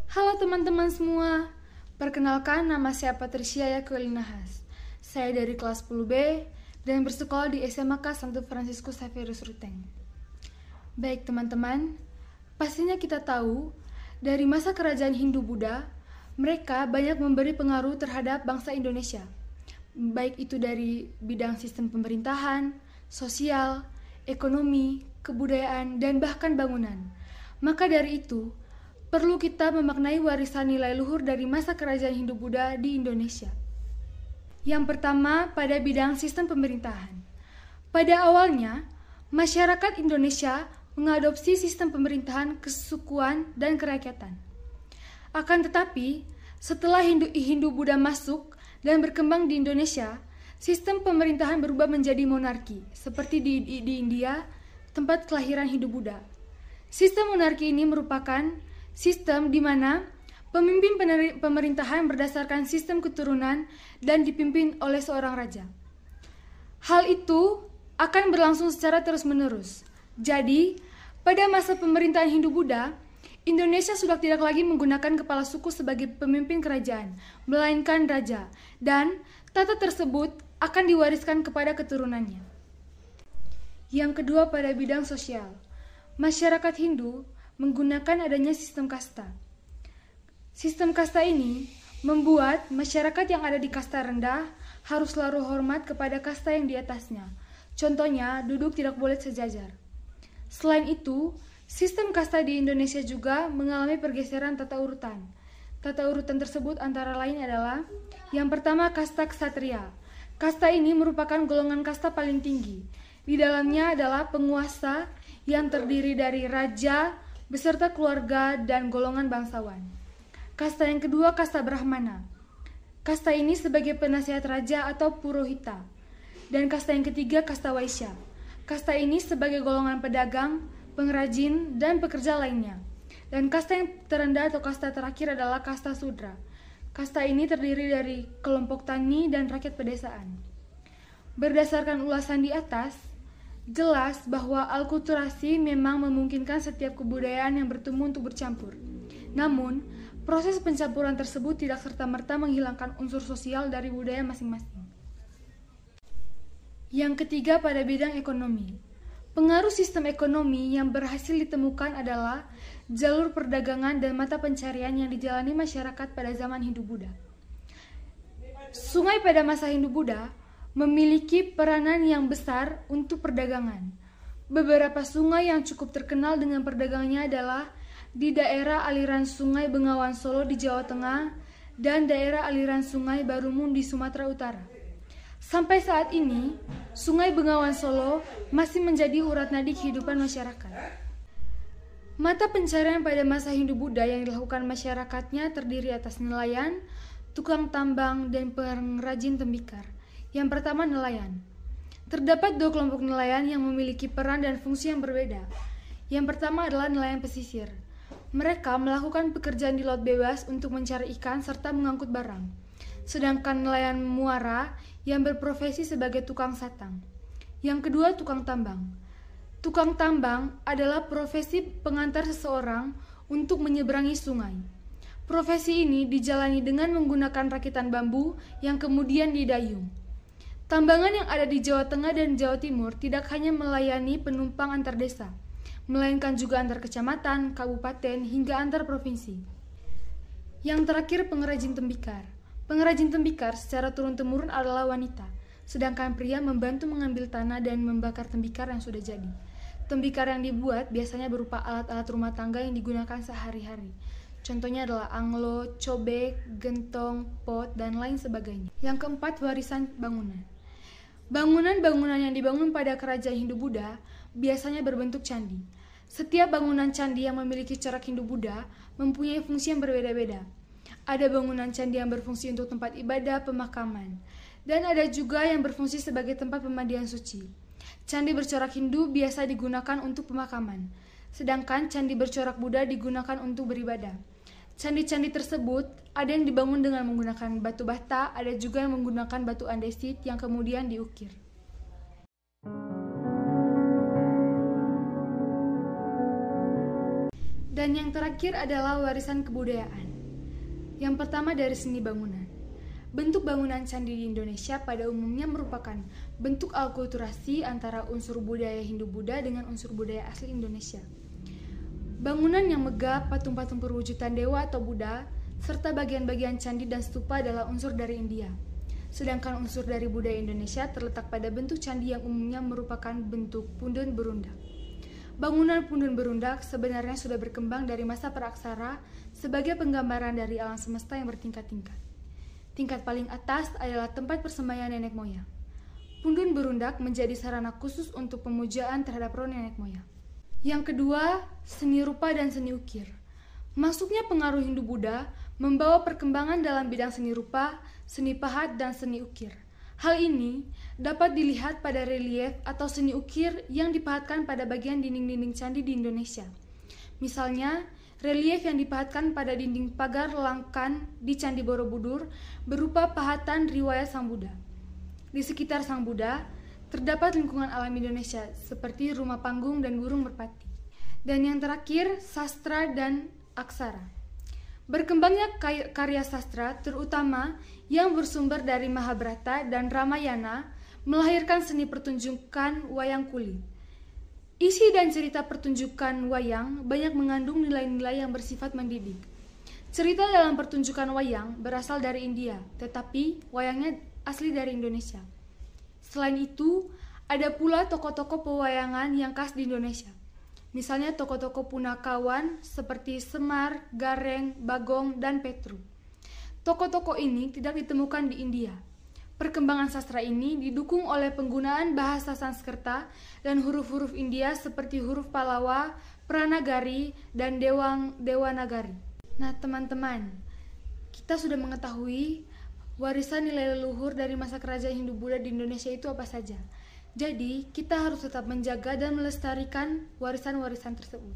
Halo teman-teman semua, perkenalkan nama saya Patricia Yakuelinahas. Saya dari kelas 10B dan bersekolah di SMK Santo Fransiskus Xavierus Ruteng. Baik teman-teman, pastinya kita tahu dari masa kerajaan Hindu-Buddha, mereka banyak memberi pengaruh terhadap bangsa Indonesia. Baik itu dari bidang sistem pemerintahan, sosial, ekonomi, kebudayaan, dan bahkan bangunan. Maka dari itu, perlu kita memaknai warisan nilai luhur dari masa kerajaan Hindu-Buddha di Indonesia. Yang pertama, pada bidang sistem pemerintahan. Pada awalnya, masyarakat Indonesia mengadopsi sistem pemerintahan kesukuan dan kerakyatan. Akan tetapi, setelah Hindu-Buddha masuk dan berkembang di Indonesia, sistem pemerintahan berubah menjadi monarki, seperti di India, tempat kelahiran Hindu-Buddha. Sistem monarki ini merupakan sistem di mana pemimpin pemerintahan berdasarkan sistem keturunan dan dipimpin oleh seorang raja. Hal itu akan berlangsung secara terus-menerus. Jadi, pada masa pemerintahan Hindu-Buddha, Indonesia sudah tidak lagi menggunakan kepala suku sebagai pemimpin kerajaan, melainkan raja, dan tata tersebut akan diwariskan kepada keturunannya. Yang kedua, pada bidang sosial. Masyarakat Hindu menggunakan adanya sistem kasta. Sistem kasta ini membuat masyarakat yang ada di kasta rendah harus selalu hormat kepada kasta yang di atasnya. Contohnya, duduk tidak boleh sejajar. Selain itu, sistem kasta di Indonesia juga mengalami pergeseran tata urutan. Tata urutan tersebut antara lain adalah: yang pertama, kasta ksatria. Kasta ini merupakan golongan kasta paling tinggi. Di dalamnya adalah penguasa yang terdiri dari raja beserta keluarga dan golongan bangsawan. Kasta yang kedua, kasta Brahmana. Kasta ini sebagai penasihat raja atau purohita. Dan kasta yang ketiga, kasta Waisya. Kasta ini sebagai golongan pedagang, pengrajin, dan pekerja lainnya. Dan kasta yang terendah atau kasta terakhir adalah kasta Sudra. Kasta ini terdiri dari kelompok tani dan rakyat pedesaan. Berdasarkan ulasan di atas, jelas bahwa alkulturasi memang memungkinkan setiap kebudayaan yang bertemu untuk bercampur. Namun, proses pencampuran tersebut tidak serta-merta menghilangkan unsur sosial dari budaya masing-masing. Yang ketiga, pada bidang ekonomi. Pengaruh sistem ekonomi yang berhasil ditemukan adalah jalur perdagangan dan mata pencarian yang dijalani masyarakat pada zaman Hindu-Buddha. Sungai pada masa Hindu-Buddha memiliki peranan yang besar untuk perdagangan. Beberapa sungai yang cukup terkenal dengan perdagangannya adalah di daerah aliran Sungai Bengawan Solo di Jawa Tengah dan daerah aliran Sungai Barumun di Sumatera Utara. Sampai saat ini, Sungai Bengawan Solo masih menjadi urat nadi kehidupan masyarakat. Mata pencarian pada masa Hindu-Buddha yang dilakukan masyarakatnya terdiri atas nelayan, tukang tambang, dan pengrajin tembikar. Yang pertama, nelayan. Terdapat dua kelompok nelayan yang memiliki peran dan fungsi yang berbeda. Yang pertama adalah nelayan pesisir. Mereka melakukan pekerjaan di laut bebas untuk mencari ikan serta mengangkut barang. Sedangkan nelayan muara yang berprofesi sebagai tukang satang. Yang kedua, tukang tambang. Tukang tambang adalah profesi pengantar seseorang untuk menyeberangi sungai. Profesi ini dijalani dengan menggunakan rakitan bambu yang kemudian didayung. Tambangan yang ada di Jawa Tengah dan Jawa Timur tidak hanya melayani penumpang antar desa, melainkan juga antar kecamatan, kabupaten, hingga antar provinsi. Yang terakhir, pengrajin tembikar. Pengrajin tembikar secara turun-temurun adalah wanita, sedangkan pria membantu mengambil tanah dan membakar tembikar yang sudah jadi. Tembikar yang dibuat biasanya berupa alat-alat rumah tangga yang digunakan sehari-hari. Contohnya adalah anglo, cobek, gentong, pot, dan lain sebagainya. Yang keempat, warisan bangunan. Bangunan-bangunan yang dibangun pada kerajaan Hindu-Buddha biasanya berbentuk candi. Setiap bangunan candi yang memiliki corak Hindu-Buddha mempunyai fungsi yang berbeda-beda. Ada bangunan candi yang berfungsi untuk tempat ibadah, pemakaman, dan ada juga yang berfungsi sebagai tempat pemandian suci. Candi bercorak Hindu biasa digunakan untuk pemakaman, sedangkan candi bercorak Buddha digunakan untuk beribadah. Candi-candi tersebut ada yang dibangun dengan menggunakan batu bata, ada juga yang menggunakan batu andesit yang kemudian diukir. Dan yang terakhir adalah warisan kebudayaan. Yang pertama dari seni bangunan. Bentuk bangunan candi di Indonesia pada umumnya merupakan bentuk alkulturasi antara unsur budaya Hindu-Buddha dengan unsur budaya asli Indonesia. Bangunan yang megah, patung-patung perwujudan dewa atau Buddha, serta bagian-bagian candi dan stupa adalah unsur dari India. Sedangkan unsur dari budaya Indonesia terletak pada bentuk candi yang umumnya merupakan bentuk pundun berundak. Bangunan pundun berundak sebenarnya sudah berkembang dari masa praaksara sebagai penggambaran dari alam semesta yang bertingkat-tingkat. Tingkat paling atas adalah tempat persembahyan nenek moyang. Pundun berundak menjadi sarana khusus untuk pemujaan terhadap roh nenek moyang. Yang kedua, seni rupa dan seni ukir. Masuknya pengaruh Hindu-Buddha membawa perkembangan dalam bidang seni rupa, seni pahat, dan seni ukir. Hal ini dapat dilihat pada relief atau seni ukir yang dipahatkan pada bagian dinding-dinding candi di Indonesia. Misalnya, relief yang dipahatkan pada dinding pagar Langkan di Candi Borobudur berupa pahatan riwayat Sang Buddha. Di sekitar Sang Buddha, terdapat lingkungan alam Indonesia seperti rumah panggung dan burung merpati. Dan yang terakhir, sastra dan aksara. Berkembangnya karya sastra, terutama yang bersumber dari Mahabharata dan Ramayana, melahirkan seni pertunjukan wayang kulit. Isi dan cerita pertunjukan wayang banyak mengandung nilai-nilai yang bersifat mendidik. Cerita dalam pertunjukan wayang berasal dari India, tetapi wayangnya asli dari Indonesia. Selain itu, ada pula tokoh-tokoh pewayangan yang khas di Indonesia. Misalnya tokoh-tokoh punakawan seperti Semar, Gareng, Bagong, dan Petru. Tokoh-tokoh ini tidak ditemukan di India. Perkembangan sastra ini didukung oleh penggunaan bahasa Sanskerta dan huruf-huruf India seperti huruf Pallawa, Pranagari, dan Dewanagari. Nah teman-teman, kita sudah mengetahui warisan nilai leluhur dari masa kerajaan Hindu-Buddha di Indonesia itu apa saja. Jadi, kita harus tetap menjaga dan melestarikan warisan-warisan tersebut.